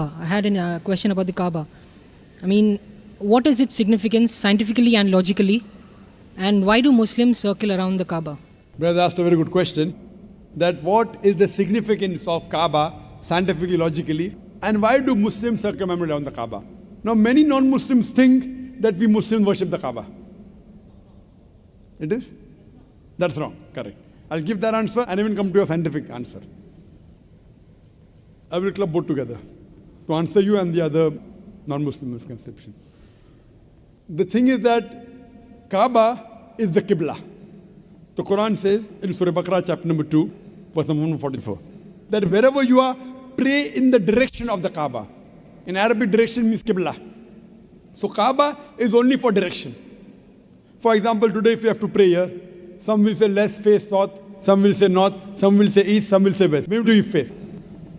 I had a question about the Kaaba. I mean, what is its significance scientifically and logically? And why do Muslims circle around the Kaaba? Brother asked a very good question. That what is the significance of Kaaba scientifically, logically, and why do Muslims circumambulate around the Kaaba? Now, many non-Muslims think that we Muslims worship the Kaaba. It is? That's wrong. Correct. I'll give that answer and even come to a scientific answer. I will club both together to answer you and the other non-Muslim misconception. The thing is that Kaaba is the Qibla. The Quran says in Surah Baqarah chapter number 2, verse number 144, that wherever you are, pray in the direction of the Kaaba. In Arabic, direction means Qibla. So Kaaba is only for direction. For example, today if you have to pray here, some will say let's face south, some will say north, some will say east, some will say west. Where do you face?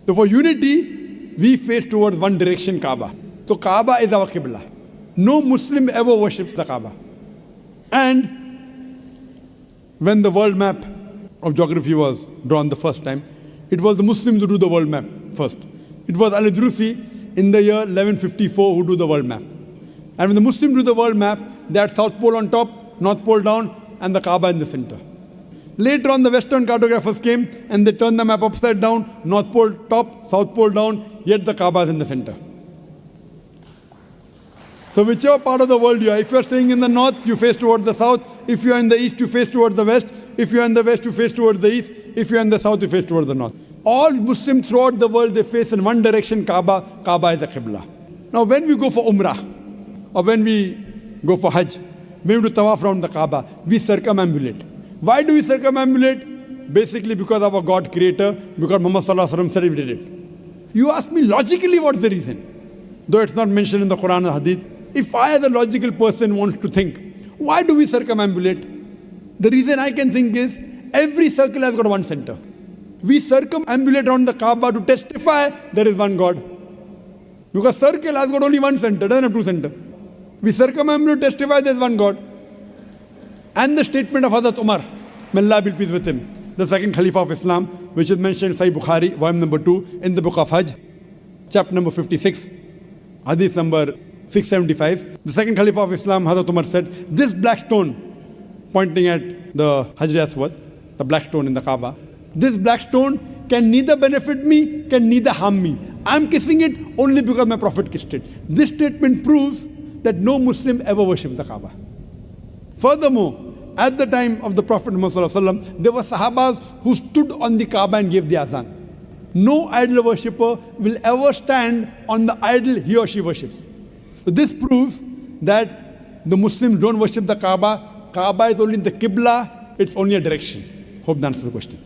So for unity, we face towards one direction, Kaaba. So Kaaba is our Qibla. No Muslim ever worships the Kaaba. And when the world map of geography was drawn the first time, it was the Muslims who do the world map first. It was Al-Idrusi in the year 1154 who do the world map. And when the Muslims do the world map, they had South Pole on top, North Pole down, and the Kaaba in the center. Later on, the Western cartographers came and they turned the map upside down, North Pole top, South Pole down, yet the Kaaba is in the center. So whichever part of the world you are, if you are staying in the north, you face towards the south. If you are in the east, you face towards the west. If you are in the west, you face towards the east. If you are in the south, you face towards the north. All Muslims throughout the world, they face in one direction, Kaaba. Kaaba is the Qibla. Now when we go for Umrah, or when we go for Hajj, when we do tawaf around the Kaaba, we circumambulate. Why do we circumambulate? Basically because of our God creator, because Muhammad Sallallahu Alaihi Wasallam said we did it. You ask me logically what's the reason? Though it's not mentioned in the Quran or Hadith. If I as a logical person wants to think, why do we circumambulate? The reason I can think is, every circle has got one center. We circumambulate around the Kaaba to testify there is one God. Because circle has got only one center, doesn't have two centers. We circumambulate to testify there is one God. And the statement of Hazrat Umar, may Allah be pleased with him, the second Khalifa of Islam, which is mentioned in Sahih Bukhari, volume number 2, in the book of Hajj, chapter number 56, hadith number 675. The second Khalifa of Islam, Hazrat Umar, said, this black stone, pointing at the Hajar Aswad, the black stone in the Kaaba, this black stone can neither benefit me, can neither harm me. I am kissing it only because my Prophet kissed it. This statement proves that no Muslim ever worships the Kaaba. Furthermore, at the time of the Prophet Muhammad, there were Sahabas who stood on the Kaaba and gave the azan. No idol worshipper will ever stand on the idol he or she worships. So this proves that the Muslims don't worship the Kaaba. Kaaba is only the Qibla, it's only a direction. Hope that answers the question.